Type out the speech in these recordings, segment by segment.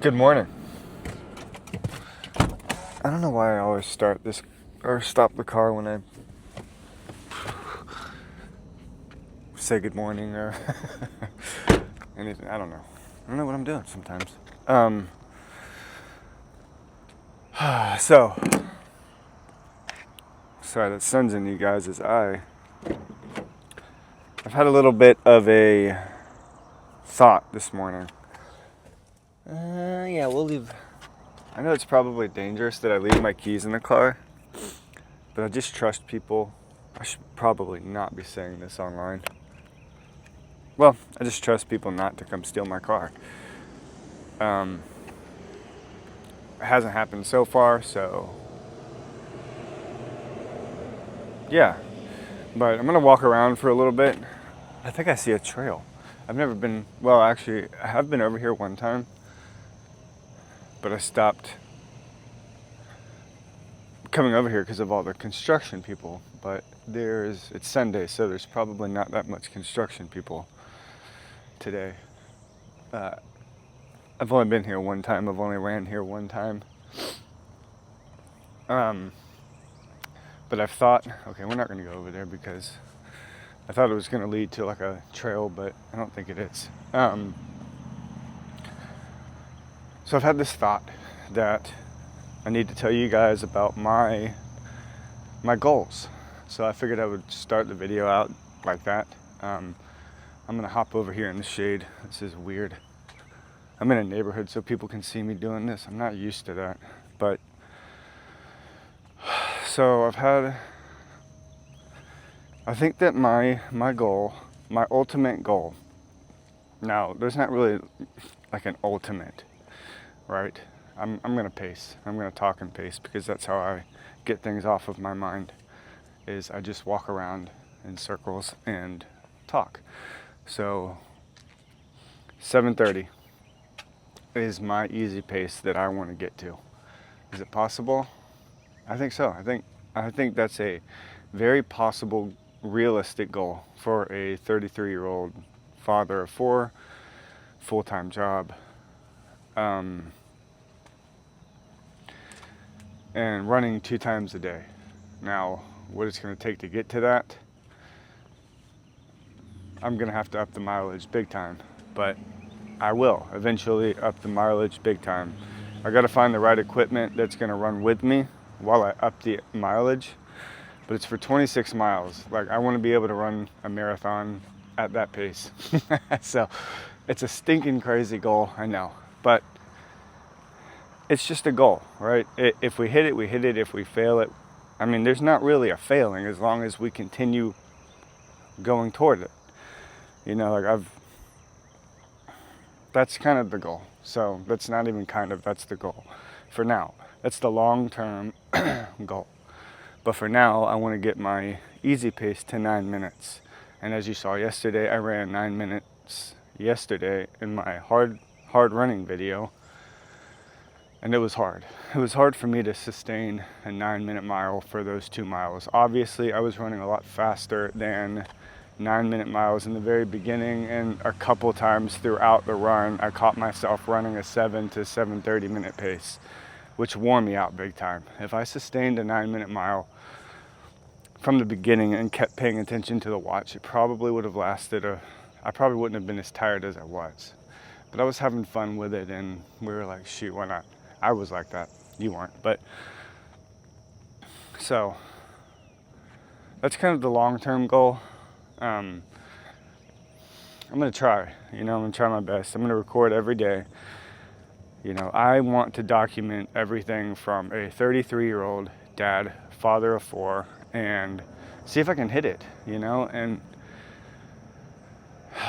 Good morning. I don't know why I always start this or stop the car when I say good morning or anything. I don't know. I don't know what I'm doing sometimes. So, sorry that sun's in you guys' eye. I've had a little bit of a thought this morning. Yeah, we'll leave. I know it's probably dangerous that I leave my keys in the car, but I just trust people. I should probably not be saying this online. Well, I just trust people not to come steal my car. It hasn't happened so far, so yeah. But I'm gonna walk around for a little bit. I think I see a trail. I've never been, well, actually, I have been over here one time, but I stopped coming over here because of all the construction people. But it's Sunday, so there's probably not that much construction people today. I've only been here one time. I've only ran here one time. But I've thought, okay, we're not going to go over there because I thought it was going to lead to like a trail, but I don't think it is. So I've had this thought that I need to tell you guys about my goals. So I figured I would start the video out like that. I'm going to hop over here in the shade. This is weird. I'm in a neighborhood so people can see me doing this. I'm not used to that. But so I think that my goal, my ultimate goal, now there's not really like an ultimate, right? I'm going to pace. I'm going to talk and pace because that's how I get things off of my mind, is I just walk around in circles and talk. So 7:30 is my easy pace that I want to get to. Is it possible? I think so. I think that's a very possible, realistic goal for a 33-year-old father of 4, full-time job, and running 2 times a day. Now, what it's going to take to get to that, I'm going to have to up the mileage big time, but I will eventually up the mileage big time. I got to find the right equipment that's going to run with me while I up the mileage, but it's for 26 miles. Like, I want to be able to run a marathon at that pace. So it's a stinking crazy goal, I know, but it's just a goal, right? If we hit it, we hit it. If we fail it, I mean, there's not really a failing as long as we continue going toward it. You know, like that's kind of the goal. So that's not even kind of, that's the goal for now. That's the long-term goal. But for now, I want to get my easy pace to 9 minutes. And as you saw yesterday, I ran 9 minutes yesterday in my hard running video. And it was hard. It was hard for me to sustain a 9-minute mile for those 2 miles. Obviously, I was running a lot faster than 9-minute miles in the very beginning, and a couple times throughout the run, I caught myself running a 7 to 7:30 minute pace, which wore me out big time. If I sustained a 9-minute mile from the beginning and kept paying attention to the watch, it probably would have lasted I probably wouldn't have been as tired as I was. But I was having fun with it, and we were like, shoot, why not? I was like that. You weren't. But so that's kind of the long-term goal. I'm going to try, I'm going to try my best. I'm going to record every day. I want to document everything from a 33-year-old dad, father of 4, and see if I can hit it, and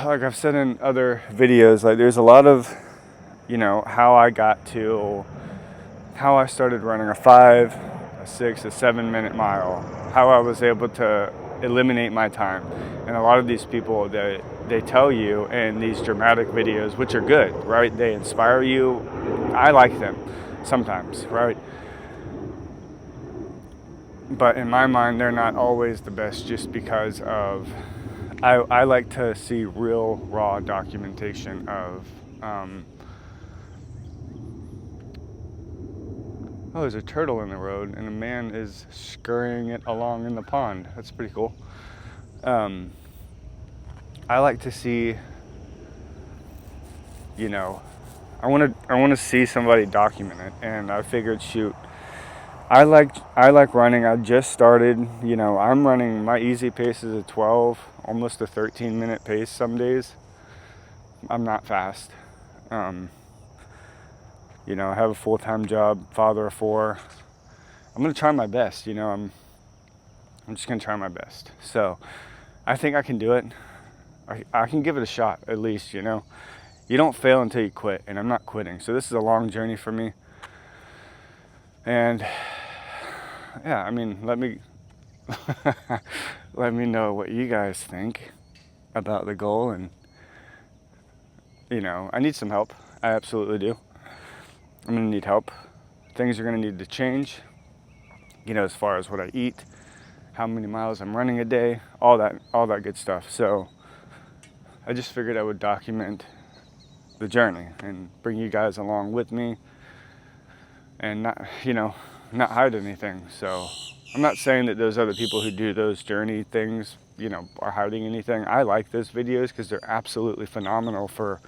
like I've said in other videos, like there's a lot of, how I started running a 5, a 6, a 7-minute mile, how I was able to eliminate my time. And a lot of these people that they tell you in these dramatic videos, which are good, right? They inspire you. I like them sometimes, right? But in my mind, they're not always the best just because of, I like to see real raw documentation of Oh, there's a turtle in the road, and a man is scurrying it along in the pond. That's pretty cool. I like to see, you know, I want to see somebody document it, and I figured, shoot, I like running. I just started, you know, I'm running, my easy pace is a 12, almost a 13-minute pace some days. I'm not fast. You know, I have a full-time job, father of 4. I'm gonna try my best, you know, I'm just gonna try my best. So I think I can do it. I can give it a shot, at least, you know. You don't fail until you quit, and I'm not quitting. So this is a long journey for me. And yeah, I mean, let me let me know what you guys think about the goal. And you know, I need some help. I absolutely do. I'm gonna need help. Things are gonna need to change, you know, as far as what I eat, how many miles I'm running a day, all that good stuff. So I just figured I would document the journey and bring you guys along with me, and not, you know, not hide anything. So I'm not saying that those other people who do those journey things, you know, are hiding anything. I like those videos because they're absolutely phenomenal for,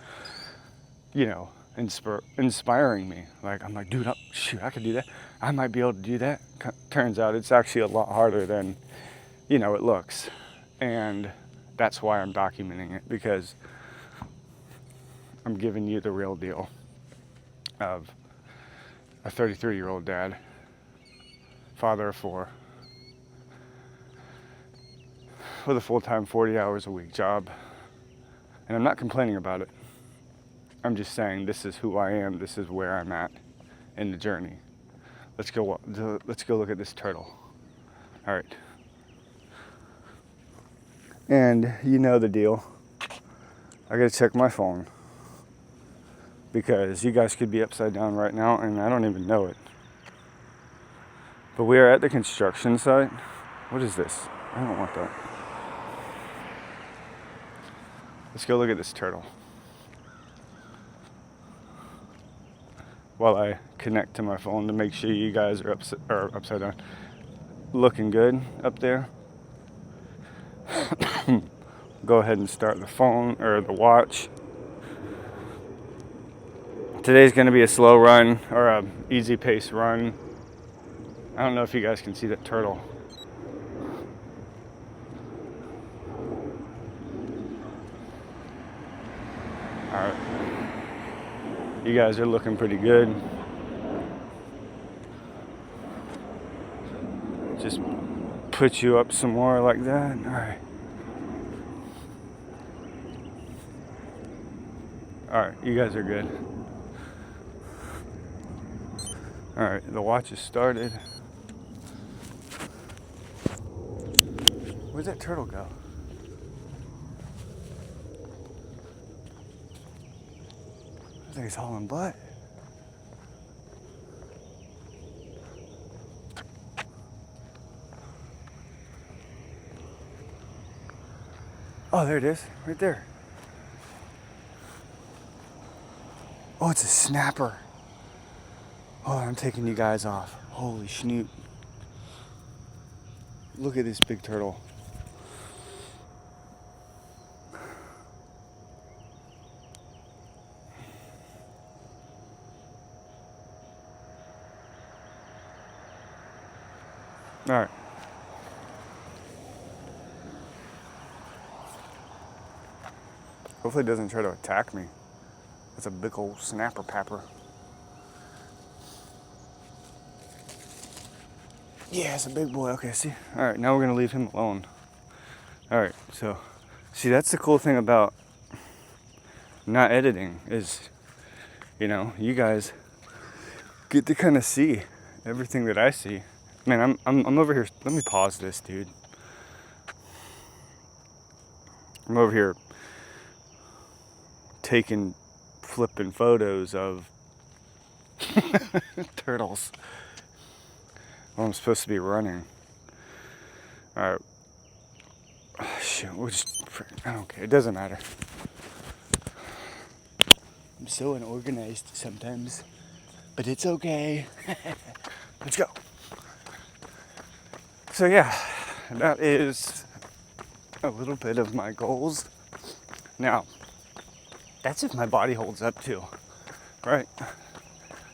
you know, inspiring me. Like, I'm like, dude, shoot, I could do that. I might be able to do that. Turns out it's actually a lot harder than, you know, it looks. And that's why I'm documenting it, because I'm giving you the real deal of a 33-year-old dad, father of 4, with a full-time 40 hours a week job. And I'm not complaining about it. I'm just saying this is who I am. This is where I'm at in the journey. Let's go look at this turtle. All right. And you know the deal. I gotta check my phone, because you guys could be upside down right now and I don't even know it. But we are at the construction site. What is this? I don't want that. Let's go look at this turtle while I connect to my phone to make sure you guys are upside down, looking good up there. Go ahead and start the phone or the watch. Today's going to be a slow run, or a easy pace run. I don't know if you guys can see that turtle. All right. You guys are looking pretty good. Just put you up some more like that. All right. All right, you guys are good. All right, the watch is started. Where'd that turtle go? I think he's hauling butt. Oh, there it is, right there. Oh, it's a snapper. Oh, I'm taking you guys off. Holy schnoot. Look at this big turtle. All right. Hopefully it doesn't try to attack me. That's a big old snapper papper. Yeah, it's a big boy. Okay, see? All right, now we're gonna leave him alone. All right, so, see, that's the cool thing about not editing is, you know, you guys get to kind of see everything that I see. Man, I'm over here. Let me pause this, dude. I'm over here flipping photos of turtles. Well, I'm supposed to be running. All right. Oh, shoot, I don't care. It doesn't matter. I'm so unorganized sometimes. but it's okay. Let's go. So yeah, that is a little bit of my goals. Now, that's if my body holds up too, right?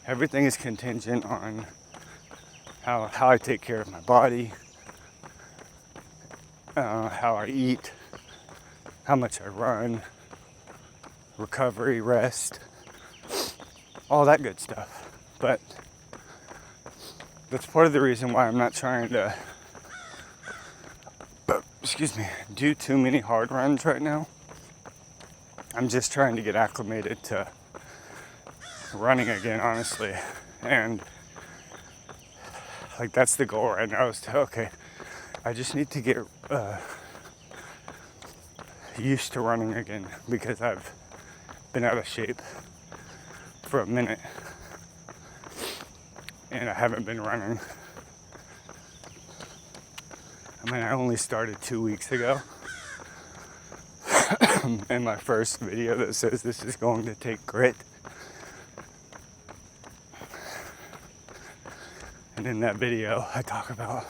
Everything is contingent on how I take care of my body, how I eat, how much I run, recovery, rest, all that good stuff. But that's part of the reason why I'm not trying to, do too many hard runs right now. I'm just trying to get acclimated to running again, honestly. And like, that's the goal right now, is to, okay, I just need to get used to running again, because I've been out of shape for a minute and I haven't been running. I mean, I only started 2 weeks ago. And my first video that says this is going to take grit. And in that video, I talk about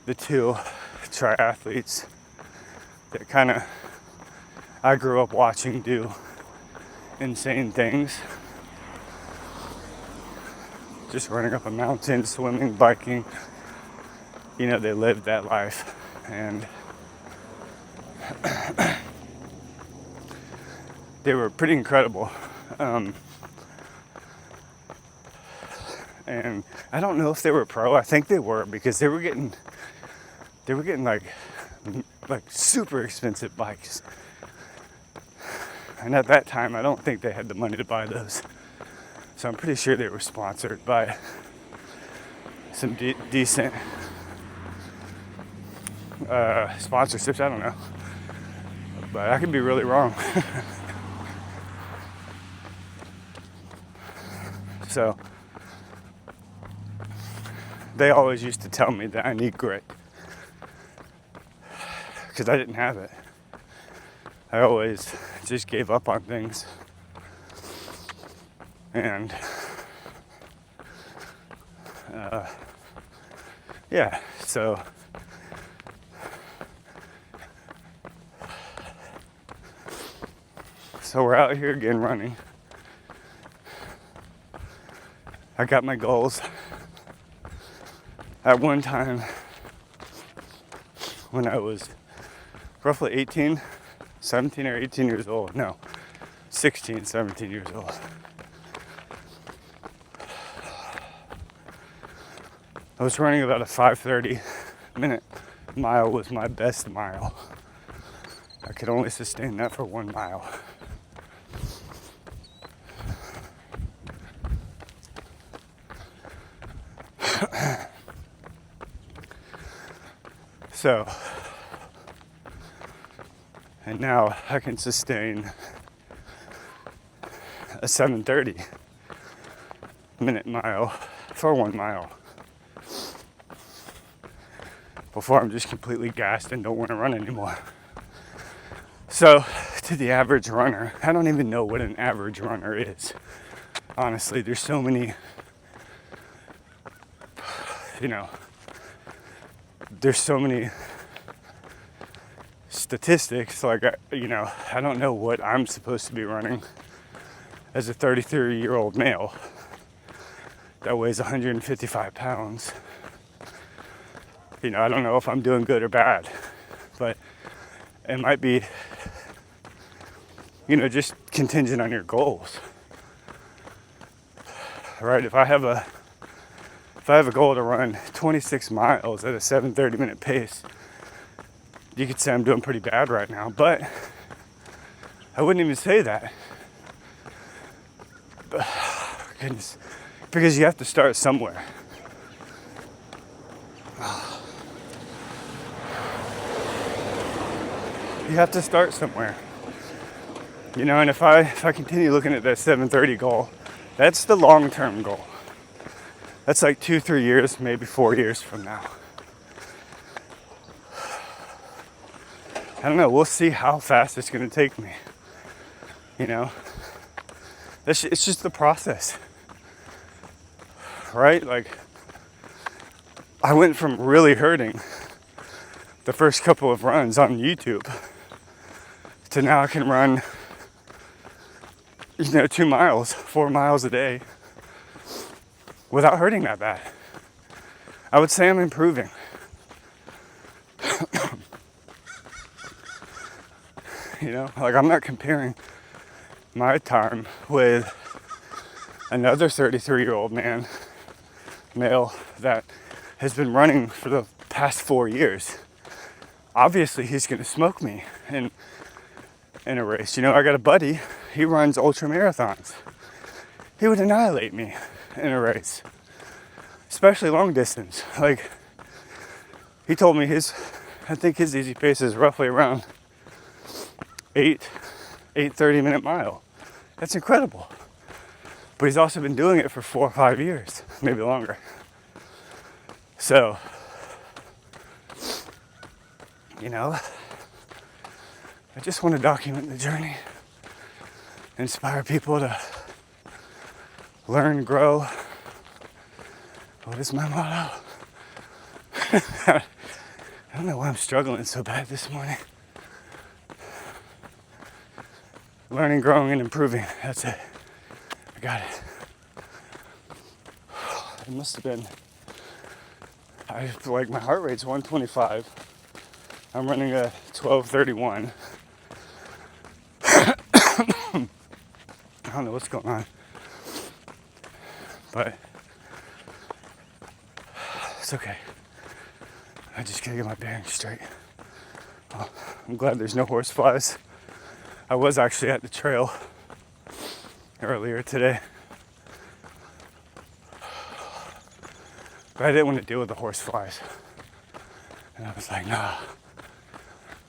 the two triathletes that kind of I grew up watching do insane things. Just running up a mountain, swimming, biking. You know, they lived that life. And they were pretty incredible. And I don't know if they were pro. I think they were, because they were getting like super expensive bikes. And at that time, I don't think they had the money to buy those. So I'm pretty sure they were sponsored by some decent sponsorships. I don't know, but I could be really wrong. So they always used to tell me that I need grit, because I didn't have it. I always just gave up on things. And yeah, so we're out here again running. I got my goals. At one time, when I was roughly 17 or 18 years old, no, 16, 17 years old, I was running about a 5:30 minute mile. Was my best mile. I could only sustain that for 1 mile. So, and now I can sustain a 7:30 minute mile for 1 mile before I'm just completely gassed and don't want to run anymore. So, to the average runner, I don't even know what an average runner is. Honestly, there's so many, there's so many statistics. Like, I don't know what I'm supposed to be running as a 33-year-old male that weighs 155 pounds. I don't know if I'm doing good or bad, but it might be, just contingent on your goals, right? If I have a goal to run 26 miles at a 7:30 minute pace, you could say I'm doing pretty bad right now, but I wouldn't even say that. Goodness, because you have to start somewhere. You have to start somewhere. And if I continue looking at that 7:30 goal, that's the long-term goal. That's like 2-3 years, maybe 4 years from now. I don't know. We'll see how fast it's going to take me. It's just the process. right? Like, I went from really hurting the first couple of runs on YouTube to now I can run, 2 miles, 4 miles a day without hurting that bad. I would say I'm improving. Like, I'm not comparing my time with another 33-year-old male that has been running for the past 4 years. Obviously, he's going to smoke me in a race. I got a buddy, he runs ultra marathons. He would annihilate me in a race, especially long distance. Like, he told me I think his easy pace is roughly around 8 30-minute mile. That's incredible. But he's also been doing it for 4 or 5 years, maybe longer. So, I just want to document the journey, inspire people to learn, grow. What is my motto? I don't know why I'm struggling so bad this morning. Learning, growing, and improving. That's it. I got it. It must have been, my heart rate's 125. I'm running a 12:31. I don't know what's going on, but it's okay. I just gotta get my bearings straight. Well, I'm glad there's no horse flies. I was actually at the trail earlier today, but I didn't want to deal with the horse flies. And I was like, nah,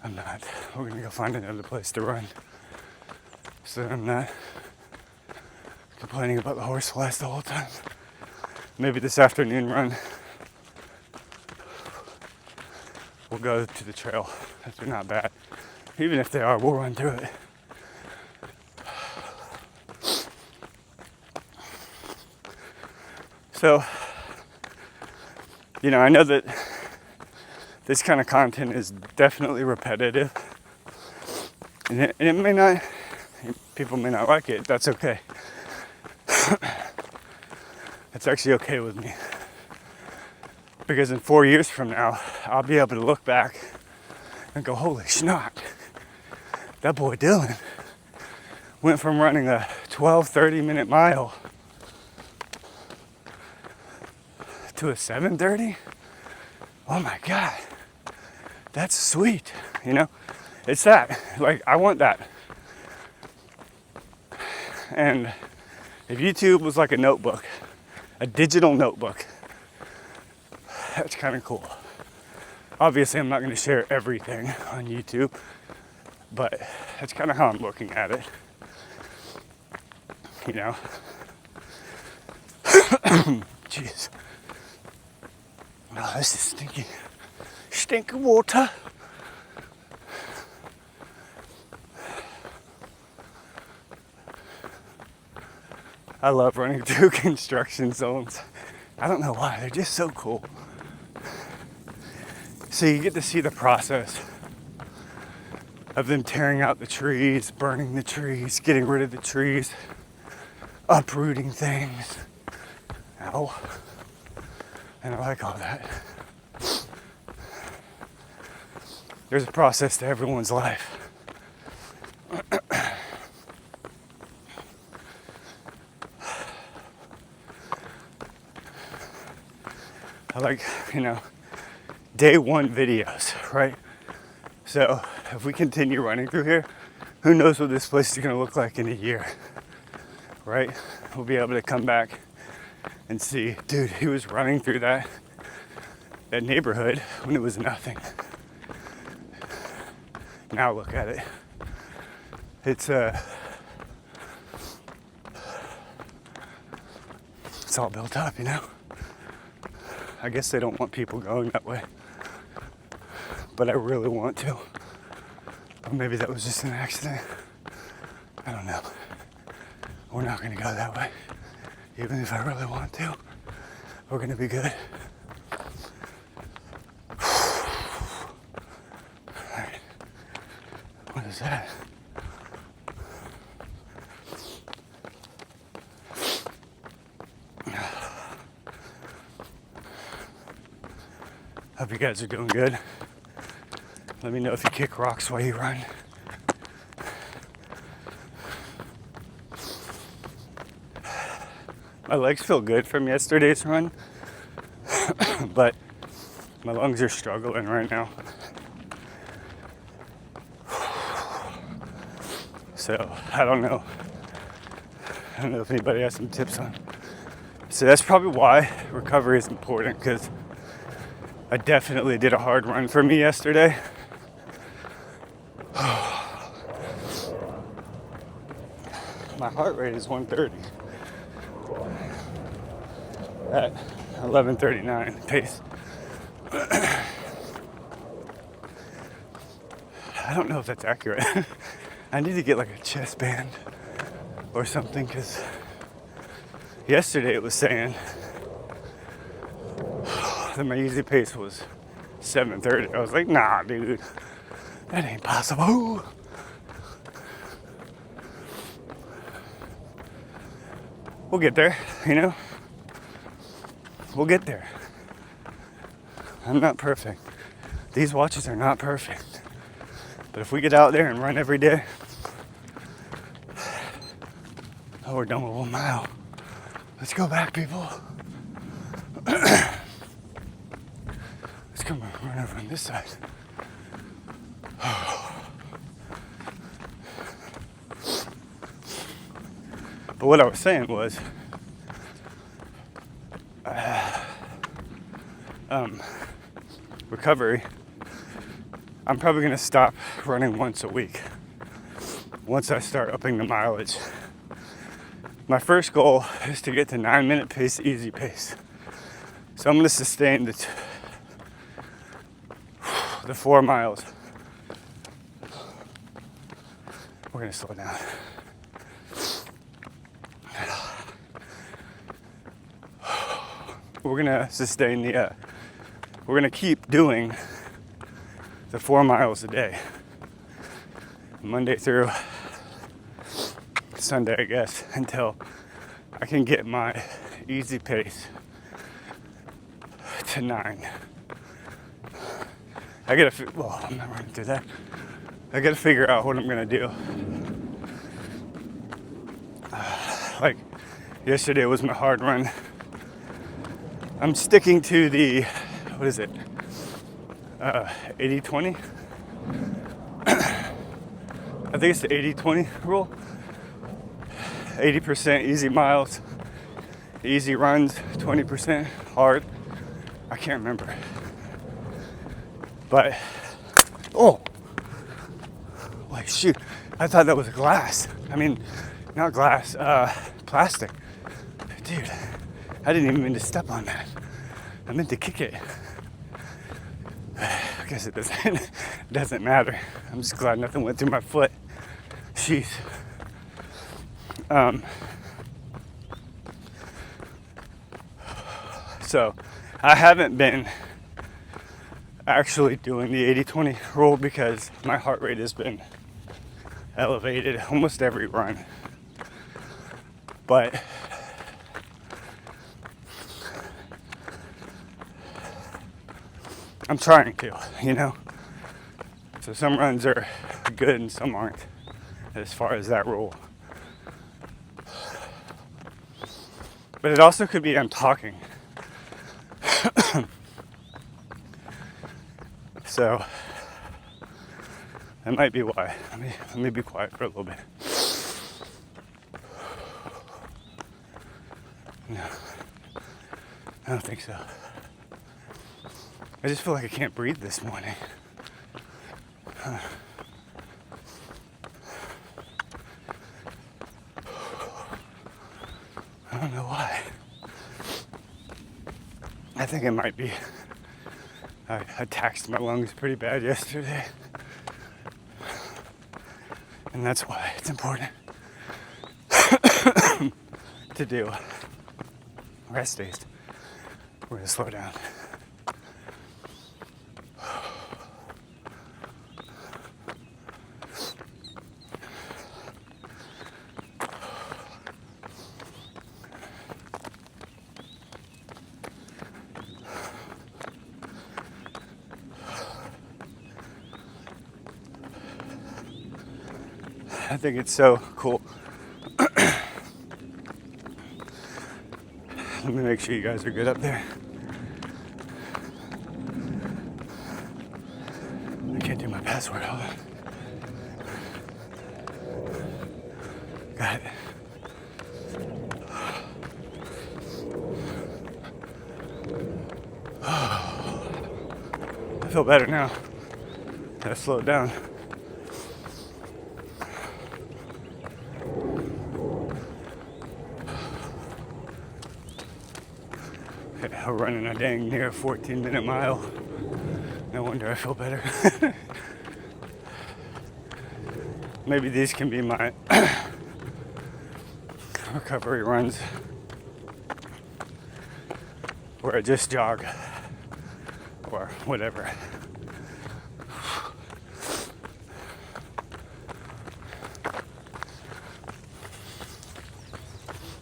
I'm not. We're gonna go find another place to run. So I'm not complaining about the horse flies the whole time. Maybe this afternoon run, we'll go to the trail if they're not bad. Even if they are, we'll run through it. So, I know that this kind of content is definitely repetitive. And it may not, people may not like it. That's okay. That's actually okay with me. Because in 4 years from now, I'll be able to look back and go, holy schnock, that boy Dylan went from running a 30-minute mile to a 7:30. Oh my God, that's sweet. It's that. Like, I want that. And if YouTube was like a notebook, a digital notebook, that's kind of cool. Obviously, I'm not going to share everything on YouTube, but that's kind of how I'm looking at it. Jeez. Oh, this is stinky. Stinky water. I love running through construction zones. I don't know why, they're just so cool. So you get to see the process of them tearing out the trees, burning the trees, getting rid of the trees, uprooting things. Ow. And I like all that. There's a process to everyone's life. I like, day one videos, right? So if we continue running through here, who knows what this place is gonna look like in a year, right? We'll be able to come back and see, dude, he was running through that neighborhood when it was nothing. Now look at it. It's all built up, I guess they don't want people going that way, but I really want to. Or maybe that was just an accident. I don't know. We're not gonna go that way, even if I really want to. We're gonna be good. Alright. What is that? Hope you guys are doing good. Let me know if you kick rocks while you run. My legs feel good from yesterday's run, but my lungs are struggling right now. So I don't know. I don't know if anybody has some tips on. So that's probably why recovery is important, because I definitely did a hard run for me yesterday. My heart rate is 130 at 11:39 pace. I don't know if that's accurate. I need to get like a chest band or something, because yesterday it was saying that my easy pace was 7:30. I was like, nah, dude, that ain't possible. We'll get there, you know? We'll get there. I'm not perfect. These watches are not perfect. But if we get out there and run every day, oh, we're done with 1 mile. Let's go back, people. Let's come run over on this side. But what I was saying was, recovery, I'm probably going to stop running once a week once I start upping the mileage. My first goal is to get to 9-minute pace, easy pace. So I'm going to sustain the 4 miles. We're going to slow down. We're going to sustain we're going to keep doing the 4 miles a day. Monday through Sunday, I guess, until I can get my easy pace to 9. I'm not running through that. I gotta figure out what I'm gonna do. Like yesterday was my hard run. I'm sticking to the, what is it? 80-20? I think it's the 80-20 rule. 80% easy miles, easy runs, 20% hard. I can't remember. But, oh, like shoot, I thought that was glass. I mean, not glass, plastic. Dude, I didn't even mean to step on that. I meant to kick it. I guess it doesn't matter. I'm just glad nothing went through my foot. Jeez. So I haven't been actually doing the 80-20 rule because my heart rate has been elevated almost every run. But I'm trying to, you know? So some runs are good and some aren't, as far as that rule. But it also could be I'm talking. So that might be why. Let me be quiet for a little bit. No, I don't think so. I just feel like I can't breathe this morning. I don't know why. I think it might be. I taxed my lungs pretty bad yesterday. And that's why it's important to do rest days. We're gonna slow down. I think it's so cool. Let me make sure you guys are good up there. I can't do my password. Hold on. Got it. I feel better now. I slowed down. I'm running a dang near 14-minute mile. No wonder I feel better. Maybe these can be my recovery runs where I just jog or whatever.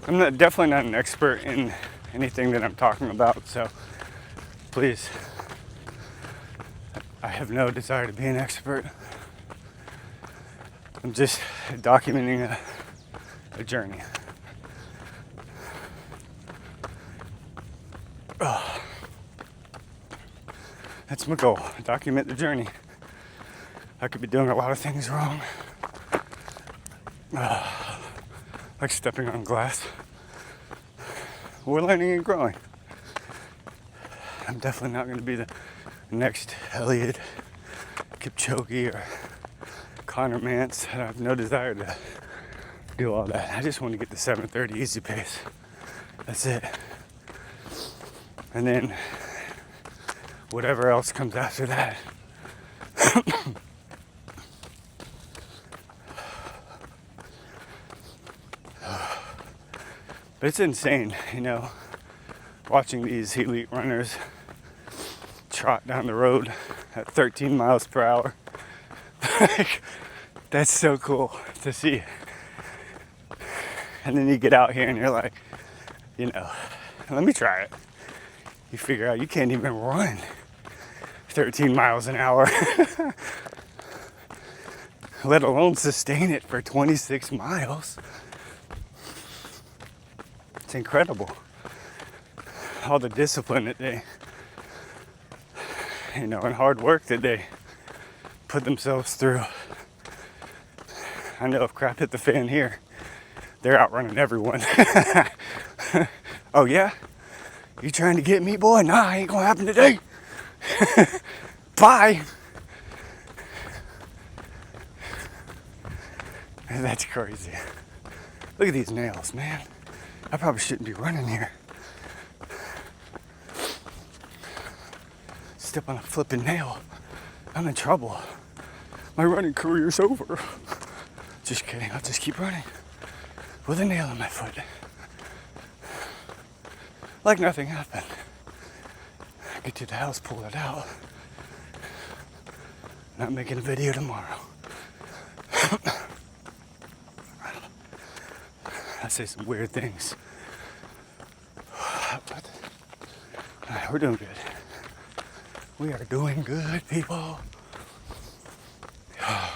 I'm definitely not an expert in anything that I'm talking about, so please, I have no desire to be an expert. I'm just documenting a journey. That's my goal, document the journey. I could be doing a lot of things wrong, like stepping on glass. We're learning and growing. I'm definitely not going to be the next Elliot Kipchoge or Connor Mance. I have no desire to do all that. I just want to get the 7:30 easy pace. That's it. And then whatever else comes after that. But it's insane, watching these elite runners trot down the road at 13 miles per hour. That's so cool to see. And then you get out here and you're like, let me try it. You figure out you can't even run 13 miles an hour, let alone sustain it for 26 miles. It's incredible. All the discipline that they, and hard work that they put themselves through. I know if crap hit the fan here, they're outrunning everyone. Oh yeah? You trying to get me, boy? Nah, ain't gonna happen today. Bye. That's crazy. Look at these nails, man. I probably shouldn't be running here. Step on a flipping nail. I'm in trouble. My running career's over. Just kidding. I'll just keep running with a nail in my foot. Like nothing happened. Get to the house, pull it out. Not making a video tomorrow. I say some weird things. But we're doing good. We are doing good, people. I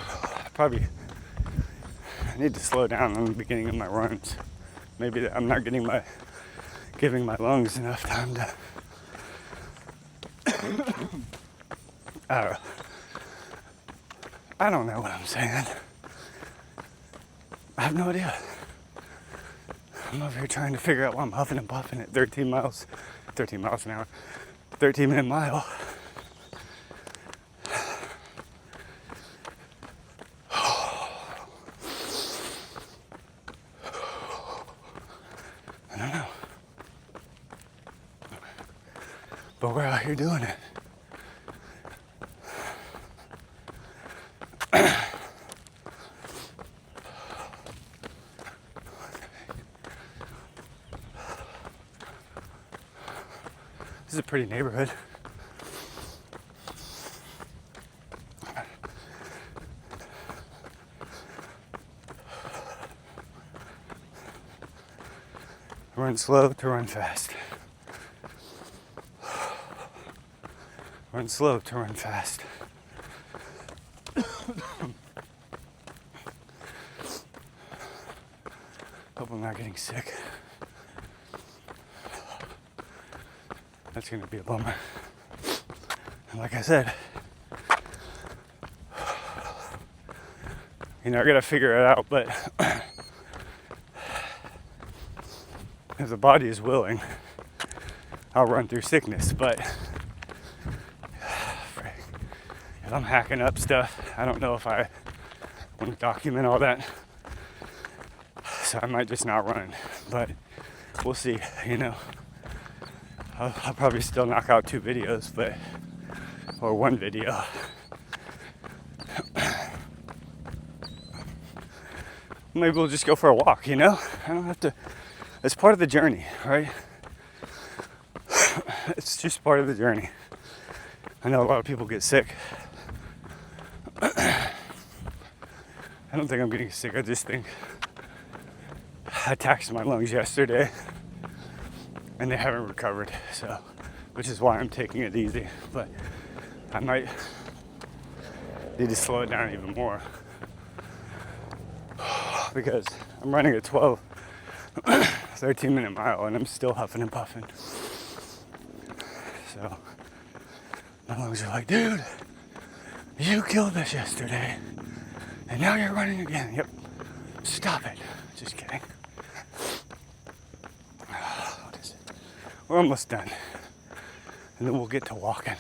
need to slow down in the beginning of my runs. Maybe I'm not giving my lungs enough time to. I don't know what I'm saying. I have no idea. I'm over here trying to figure out why I'm huffing and puffing at 13 miles an hour, 13-minute mile. I don't know. But we're out here doing it. is a pretty neighborhood. Run slow to run fast. Run slow to run fast. Hope I'm not getting sick. That's gonna be a bummer. And like I said, I gotta figure it out, but if the body is willing, I'll run through sickness. But if I'm hacking up stuff, I don't know if I want to document all that. So I might just not run, but we'll see, I'll probably still knock out 2 videos, or 1 video. Maybe we'll just go for a walk, I don't have to, it's part of the journey, right? It's just part of the journey. I know a lot of people get sick. I don't think I'm getting sick, I just think I taxed my lungs yesterday and they haven't recovered, so, which is why I'm taking it easy, but I might need to slow it down even more because I'm running a 13-minute mile and I'm still huffing and puffing. So my lungs are like, dude, you killed us yesterday and now you're running again. Yep, stop it. Just kidding. What is it? We're almost done. And then we'll get to walking.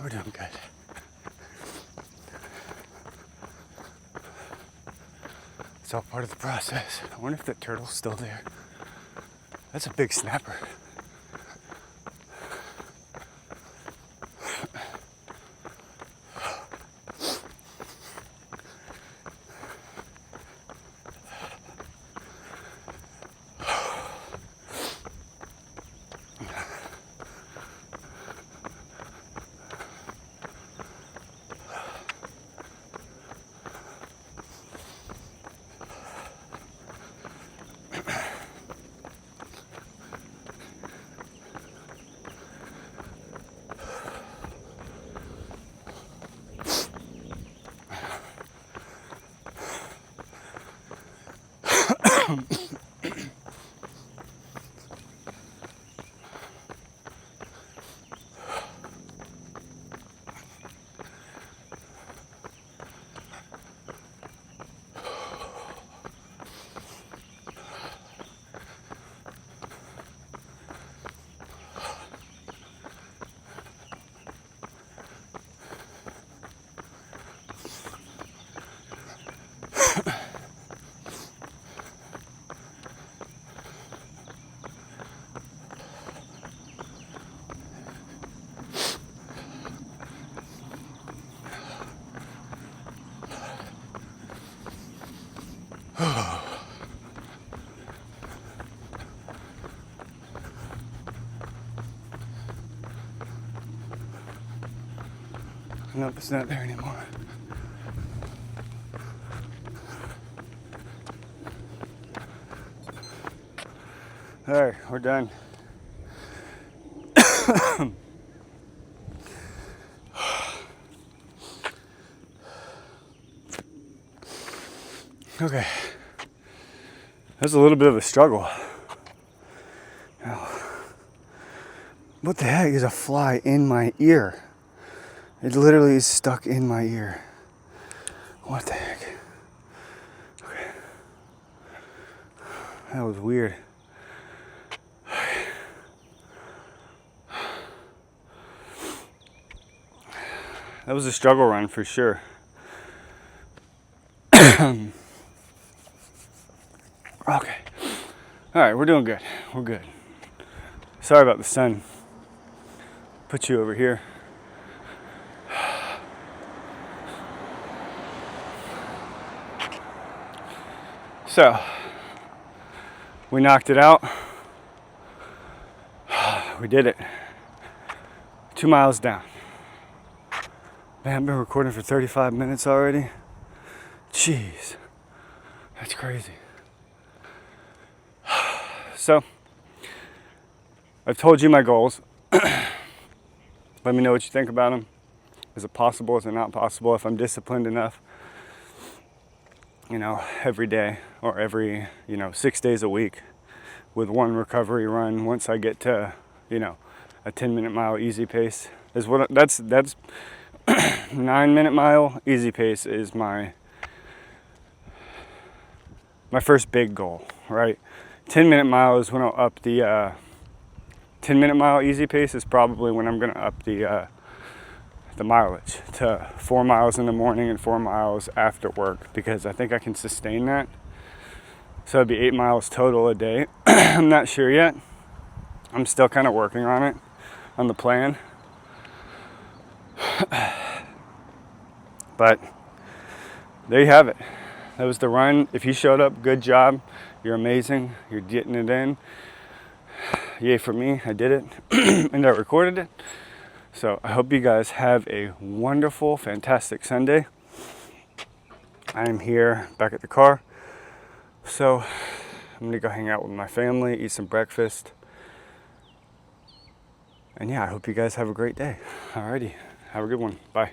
We're doing good. It's all part of the process. I wonder if that turtle's still there. That's a big snapper. Nope, it's not there anymore. All right, we're done. Okay, that's a little bit of a struggle. Now, what the heck is a fly in my ear? It literally is stuck in my ear. What the heck? Okay. That was weird. That was a struggle run for sure. Okay. All right, we're doing good. We're good. Sorry about the sun put you over here. So, we knocked it out. We did it. 2 miles down. Man, I've been recording for 35 minutes already. Jeez, that's crazy. So, I've told you my goals. Let me know what you think about them. Is it possible? Is it not possible? If I'm disciplined enough, every day or every, 6 days a week with one recovery run once I get to, a 10-minute mile easy pace is what that's 9-minute mile easy pace is my first big goal, right? 10-minute mile is when I'll up the 10-minute mile easy pace is probably when I'm gonna up the mileage to 4 miles in the morning and 4 miles after work, because I think I can sustain that. So it'd be 8 miles total a day. I'm not sure yet. I'm still kind of working on it, on the plan. But there you have it. That was the run. If you showed up, good job. You're amazing. You're getting it in. Yay for me. I did it and I recorded it. So I hope you guys have a wonderful, fantastic Sunday. I am here back at the car. So I'm gonna go hang out with my family, eat some breakfast. And yeah, I hope you guys have a great day. Alrighty, have a good one. Bye.